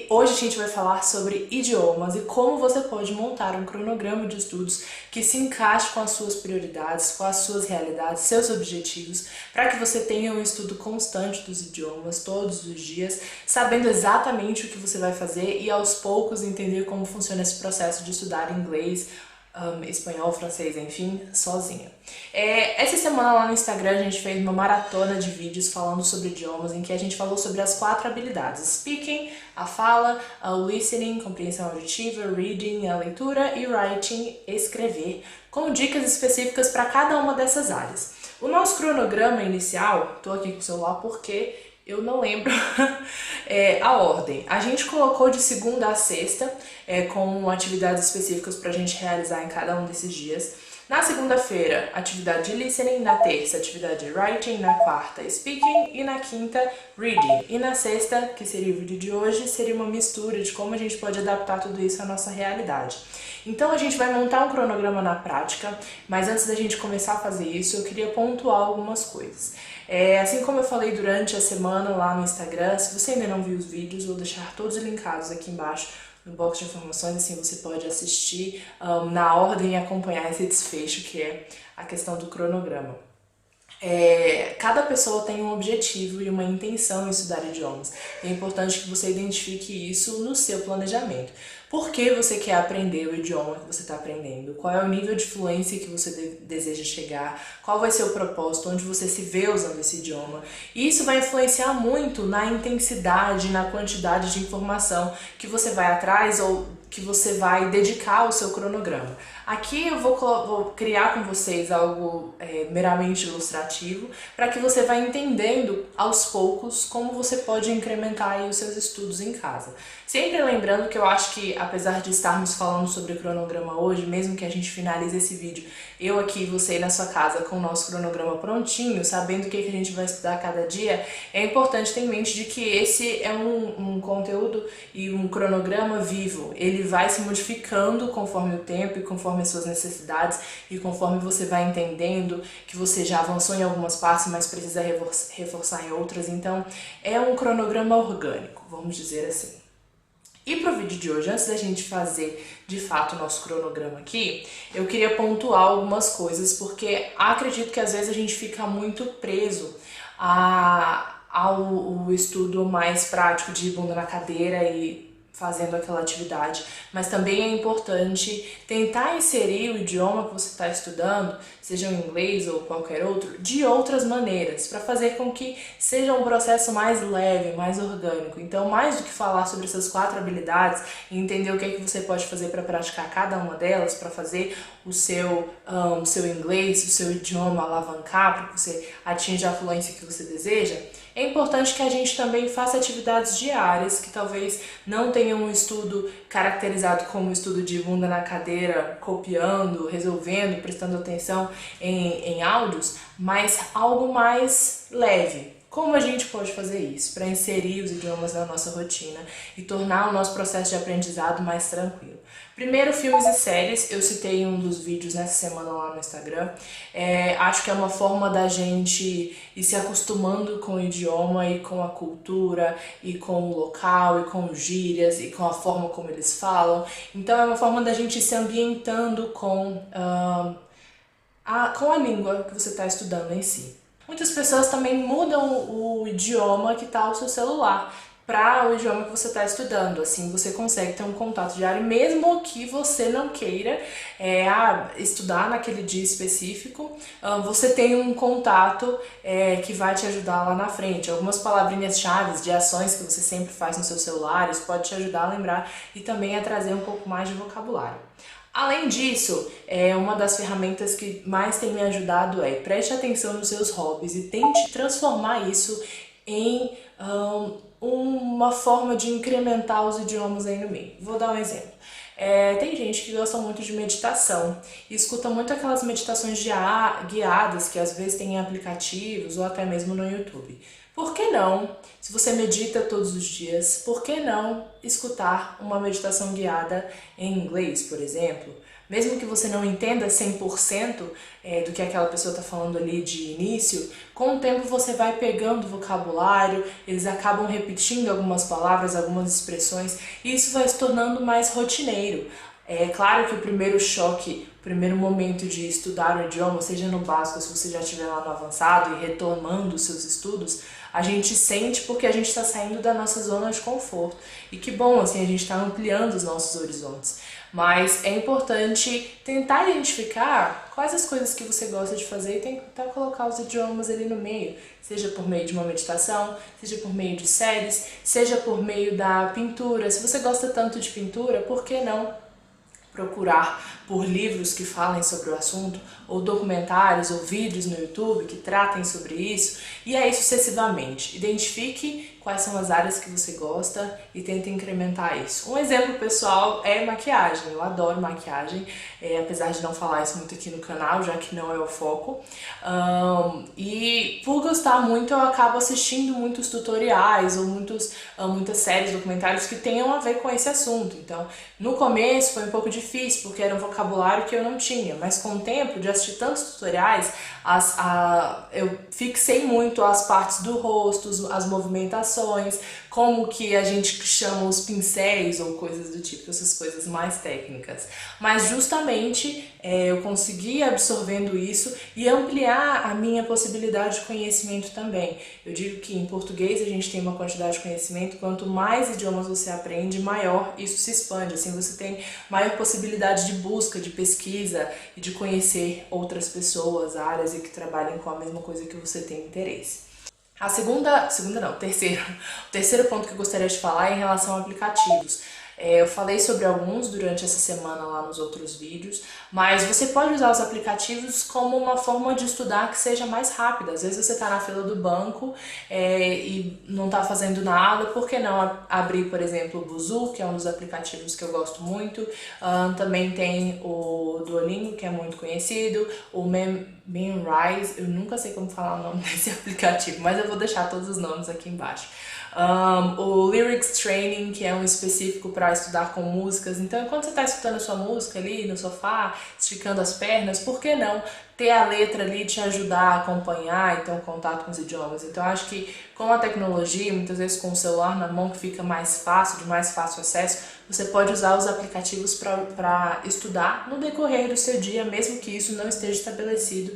e hoje a gente vai falar sobre idiomas e como você pode montar um cronograma de estudos que se encaixe com as suas prioridades, com as suas realidades, seus objetivos, para que você tenha um estudo constante dos idiomas todos os dias, sabendo exatamente o que você vai fazer e aos poucos entender como funciona esse processo de estudar inglês, espanhol, francês, enfim, sozinha. Essa semana lá no Instagram a gente fez uma maratona de vídeos falando sobre idiomas, em que a gente falou sobre as 4 habilidades: speaking, a fala, o listening, compreensão auditiva, reading, a leitura, e writing, escrever, com dicas específicas para cada uma dessas áreas. O nosso cronograma inicial, tô aqui com o celular porque eu não lembro a ordem. A gente colocou de segunda a sexta, com atividades específicas para a gente realizar em cada um desses dias. Na segunda-feira, atividade de listening. Na terça, atividade de writing. Na quarta, speaking. E na quinta, reading. E na sexta, que seria o vídeo de hoje, seria uma mistura de como a gente pode adaptar tudo isso à nossa realidade. Então a gente vai montar um cronograma na prática, mas antes da gente começar a fazer isso, eu queria pontuar algumas coisas. Assim como eu falei durante a semana lá no Instagram, se você ainda não viu os vídeos, vou deixar todos linkados aqui embaixo no box de informações, assim você pode assistir na ordem e acompanhar esse desfecho que é a questão do cronograma. Cada pessoa tem um objetivo e uma intenção em estudar idiomas. É importante que você identifique isso no seu planejamento. Por que você quer aprender o idioma que você está aprendendo? Qual é o nível de fluência que você deseja chegar? Qual vai ser o propósito? Onde você se vê usando esse idioma? E isso vai influenciar muito na intensidade, na quantidade de informação que você vai atrás ou que você vai dedicar ao seu cronograma. Aqui eu vou criar com vocês algo meramente ilustrativo para que você vá entendendo aos poucos como você pode incrementar aí os seus estudos em casa. Sempre lembrando que eu acho que, apesar de estarmos falando sobre cronograma hoje, mesmo que a gente finalize esse vídeo, eu aqui e você aí na sua casa com o nosso cronograma prontinho, sabendo o que a gente vai estudar cada dia, é importante ter em mente de que esse é um conteúdo e um cronograma vivo. Ele vai se modificando conforme o tempo e conforme as suas necessidades e conforme você vai entendendo que você já avançou em algumas partes, mas precisa reforçar em outras. Então, é um cronograma orgânico, vamos dizer assim. E pro vídeo de hoje, antes da gente fazer de fato o nosso cronograma aqui, eu queria pontuar algumas coisas, porque acredito que às vezes a gente fica muito preso ao estudo mais prático de bunda na cadeira e fazendo aquela atividade, mas também é importante tentar inserir o idioma que você está estudando, seja o inglês ou qualquer outro, de outras maneiras, para fazer com que seja um processo mais leve, mais orgânico. Então, mais do que falar sobre essas 4 habilidades e entender o que é que você pode fazer para praticar cada uma delas, para fazer o seu inglês, o seu idioma alavancar, para que você atinja a fluência que você deseja, é importante que a gente também faça atividades diárias que talvez não tenham um estudo caracterizado como estudo de bunda na cadeira, copiando, resolvendo, prestando atenção em áudios, mas algo mais leve. Como a gente pode fazer isso para inserir os idiomas na nossa rotina e tornar o nosso processo de aprendizado mais tranquilo? Primeiro, filmes e séries. Eu citei em um dos vídeos nessa semana lá no Instagram. Acho que é uma forma da gente ir se acostumando com o idioma e com a cultura e com o local e com os gírias e com a forma como eles falam. Então é uma forma da gente ir se ambientando com a língua que você está estudando em si. Muitas pessoas também mudam o idioma que está no seu celular para o idioma que você está estudando. Assim você consegue ter um contato diário, mesmo que você não queira estudar naquele dia específico, você tem um contato que vai te ajudar lá na frente. Algumas palavrinhas-chave de ações que você sempre faz no seu celular, isso pode te ajudar a lembrar e também a trazer um pouco mais de vocabulário. Além disso, uma das ferramentas que mais tem me ajudado preste atenção nos seus hobbies e tente transformar isso em uma forma de incrementar os idiomas aí no meio. Vou dar um exemplo. Tem gente que gosta muito de meditação e escuta muito aquelas meditações guiadas que às vezes tem em aplicativos ou até mesmo no YouTube. Por que não, se você medita todos os dias, por que não escutar uma meditação guiada em inglês, por exemplo? mesmo que você não entenda 100% do que aquela pessoa está falando ali de início, com o tempo você vai pegando vocabulário, eles acabam repetindo algumas palavras, algumas expressões, e isso vai se tornando mais rotineiro. É claro que o primeiro choque, o primeiro momento de estudar o idioma, seja no básico, se você já estiver lá no avançado e retomando os seus estudos, a gente sente porque a gente está saindo da nossa zona de conforto. E que bom, assim, a gente está ampliando os nossos horizontes. Mas é importante tentar identificar quais as coisas que você gosta de fazer e tentar colocar os idiomas ali no meio. Seja por meio de uma meditação, seja por meio de séries, seja por meio da pintura. Se você gosta tanto de pintura, por que não procurar por livros que falem sobre o assunto, ou documentários ou vídeos no YouTube que tratem sobre isso, e aí sucessivamente. Identifique quais são as áreas que você gosta e tente incrementar isso. Um exemplo pessoal é maquiagem. Eu adoro maquiagem, apesar de não falar isso muito aqui no canal, já que não é o foco. E por gostar muito, eu acabo assistindo muitos tutoriais ou muitas séries, documentários que tenham a ver com esse assunto. Então, no começo foi um pouco difícil, porque era um vocabulário que eu não tinha, mas com o tempo de assistir tantos tutoriais, eu fixei muito as partes do rosto, as movimentações, como que a gente chama os pincéis ou coisas do tipo, essas coisas mais técnicas. Mas justamente eu consegui absorvendo isso e ampliar a minha possibilidade de conhecimento também. Eu digo que em português a gente tem uma quantidade de conhecimento, quanto mais idiomas você aprende, maior isso se expande. Assim você tem maior possibilidade de busca, de pesquisa e de conhecer outras pessoas, áreas e que trabalhem com a mesma coisa que você tem interesse. O terceiro ponto que eu gostaria de falar é em relação a aplicativos. Eu falei sobre alguns durante essa semana lá nos outros vídeos, mas você pode usar os aplicativos como uma forma de estudar que seja mais rápida. Às vezes você está na fila do banco e não está fazendo nada, por que não abrir, por exemplo, o Busuu, que é um dos aplicativos que eu gosto muito. Também tem o Duolingo, que é muito conhecido, o Memrise, eu nunca sei como falar o nome desse aplicativo, mas eu vou deixar todos os nomes aqui embaixo. O Lyrics Training, que é um específico para estudar com músicas. Então, enquanto você está escutando a sua música ali no sofá, esticando as pernas, por que não ter a letra ali te ajudar a acompanhar e ter um contato com os idiomas? Então, acho que com a tecnologia, muitas vezes com o celular na mão, que fica mais fácil, de mais fácil acesso, você pode usar os aplicativos para estudar no decorrer do seu dia, mesmo que isso não esteja estabelecido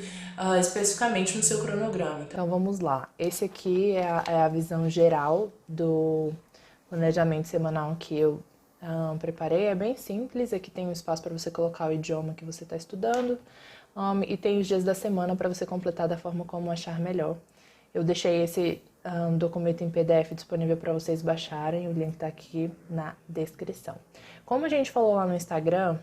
especificamente no seu cronograma. Então vamos lá, esse aqui é a visão geral do planejamento semanal que eu preparei. É bem simples, aqui tem um espaço para você colocar o idioma que você está estudando e tem os dias da semana para você completar da forma como achar melhor. Eu deixei esse documento em PDF disponível para vocês baixarem, o link está aqui na descrição. Como a gente falou lá no Instagram,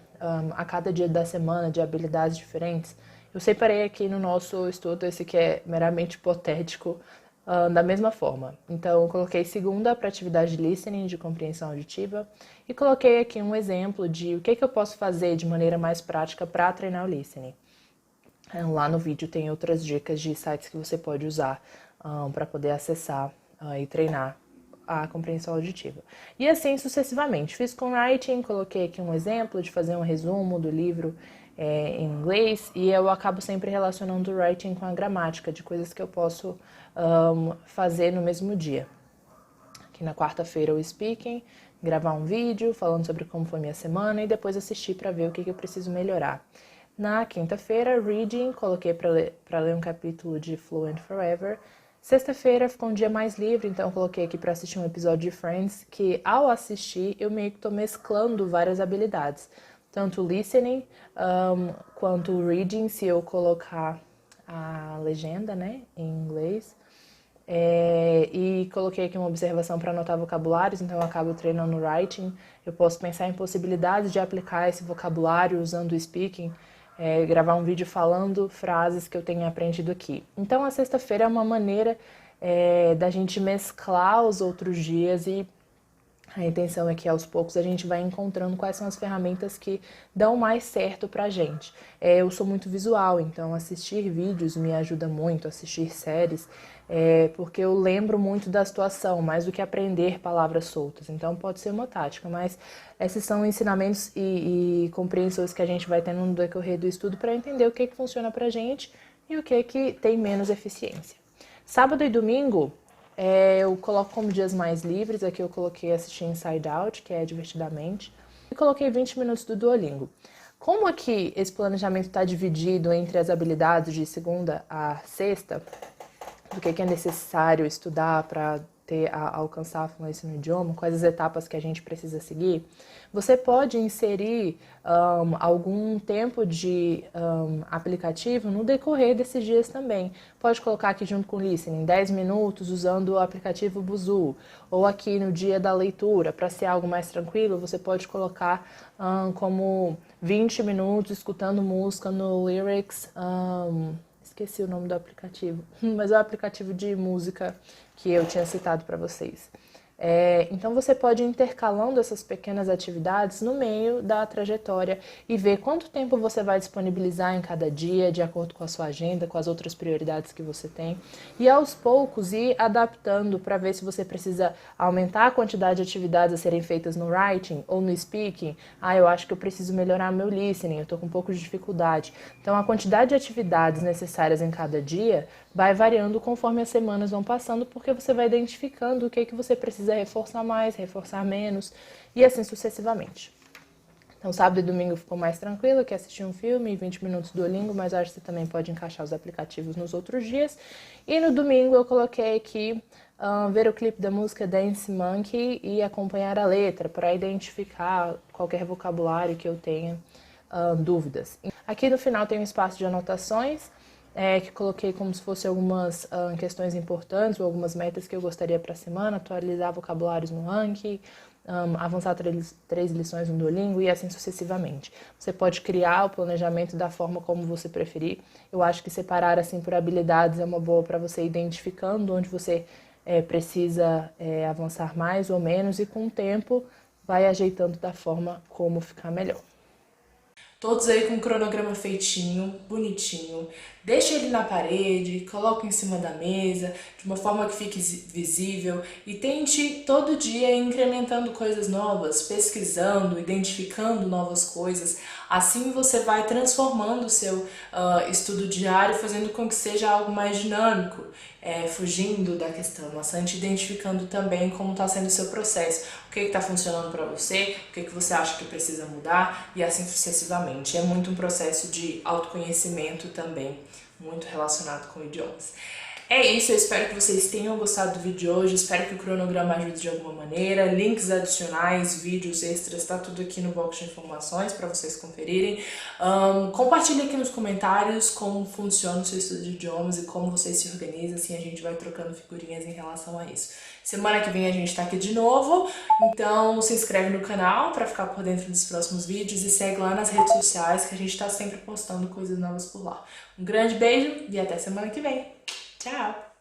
a cada dia da semana de habilidades diferentes, eu separei aqui no nosso estudo, esse que é meramente hipotético, da mesma forma. Então, eu coloquei segunda para atividade de listening, de compreensão auditiva, e coloquei aqui um exemplo de o que eu posso fazer de maneira mais prática para treinar o listening. Lá no vídeo tem outras dicas de sites que você pode usar para poder acessar e treinar a compreensão auditiva. E assim sucessivamente. Fiz com writing, coloquei aqui um exemplo de fazer um resumo do livro em inglês, e eu acabo sempre relacionando o writing com a gramática, de coisas que eu posso fazer no mesmo dia. Aqui na quarta-feira o speaking, gravar um vídeo falando sobre como foi minha semana e depois assistir para ver o que eu preciso melhorar. Na quinta-feira, reading, coloquei para ler um capítulo de Fluent Forever. Sexta-feira ficou um dia mais livre, então coloquei aqui para assistir um episódio de Friends, que ao assistir eu meio que estou mesclando várias habilidades. Tanto listening quanto reading, se eu colocar a legenda, né, em inglês. E coloquei aqui uma observação para anotar vocabulários, então eu acabo treinando writing. Eu posso pensar em possibilidades de aplicar esse vocabulário usando o speaking, gravar um vídeo falando frases que eu tenho aprendido aqui. Então a sexta-feira é uma maneira da gente mesclar os outros dias e A intenção é que aos poucos a gente vai encontrando quais são as ferramentas que dão mais certo pra gente. Eu sou muito visual, então assistir vídeos me ajuda muito, assistir séries, porque eu lembro muito da situação, mais do que aprender palavras soltas. Então pode ser uma tática, mas esses são ensinamentos e compreensões que a gente vai tendo no decorrer do estudo para entender o que funciona pra gente e o que tem menos eficiência. Sábado e domingo, eu coloco como dias mais livres. Aqui eu coloquei assistir Inside Out, que é Divertidamente, e coloquei 20 minutos do Duolingo. Como aqui esse planejamento está dividido entre as habilidades de segunda a sexta, do que é necessário estudar para alcançar a fluência no idioma, quais as etapas que a gente precisa seguir, você pode inserir algum tempo de aplicativo no decorrer desses dias também. Pode colocar aqui junto com o listening 10 minutos usando o aplicativo Busuu, ou aqui no dia da leitura, para ser algo mais tranquilo, você pode colocar como 20 minutos escutando música no Lyrics. Esqueci o nome do aplicativo, mas é o aplicativo de música que eu tinha citado para vocês. Então você pode ir intercalando essas pequenas atividades no meio da trajetória e ver quanto tempo você vai disponibilizar em cada dia, de acordo com a sua agenda, com as outras prioridades que você tem, e aos poucos ir adaptando para ver se você precisa aumentar a quantidade de atividades a serem feitas no writing ou no speaking. Eu acho que eu preciso melhorar meu listening, eu estou com um pouco de dificuldade. Então a quantidade de atividades necessárias em cada dia vai variando conforme as semanas vão passando, porque você vai identificando o que você precisa reforçar mais, reforçar menos, e assim sucessivamente. Então, sábado e domingo ficou mais tranquilo, que assistir um filme e 20 minutos do Duolingo, mas acho que você também pode encaixar os aplicativos nos outros dias. E no domingo eu coloquei aqui ver o clipe da música Dance Monkey e acompanhar a letra, para identificar qualquer vocabulário que eu tenha dúvidas. Aqui no final tem um espaço de anotações, que coloquei como se fosse algumas questões importantes ou algumas metas que eu gostaria para a semana, atualizar vocabulários no ranking, avançar 3 lições no Duolingo e assim sucessivamente. Você pode criar o planejamento da forma como você preferir. Eu acho que separar assim por habilidades é uma boa para você ir identificando onde você precisa avançar mais ou menos, e com o tempo vai ajeitando da forma como ficar melhor. Todos aí com o cronograma feitinho, bonitinho. Deixa ele na parede, coloca em cima da mesa, de uma forma que fique visível, e tente todo dia ir incrementando coisas novas, pesquisando, identificando novas coisas. Assim você vai transformando o seu estudo diário, fazendo com que seja algo mais dinâmico, fugindo da questão maçante, identificando também como está sendo o seu processo, o que está funcionando para você, o que você acha que precisa mudar, e assim sucessivamente. É muito um processo de autoconhecimento também, muito relacionado com idiomas. É isso, eu espero que vocês tenham gostado do vídeo de hoje, espero que o cronograma ajude de alguma maneira. Links adicionais, vídeos extras, tá tudo aqui no box de informações para vocês conferirem. Compartilhe aqui nos comentários como funciona o seu estudo de idiomas e como vocês se organizam, assim a gente vai trocando figurinhas em relação a isso. Semana que vem a gente tá aqui de novo, então se inscreve no canal para ficar por dentro dos próximos vídeos e segue lá nas redes sociais, que a gente tá sempre postando coisas novas por lá. Um grande beijo e até semana que vem. Tchau!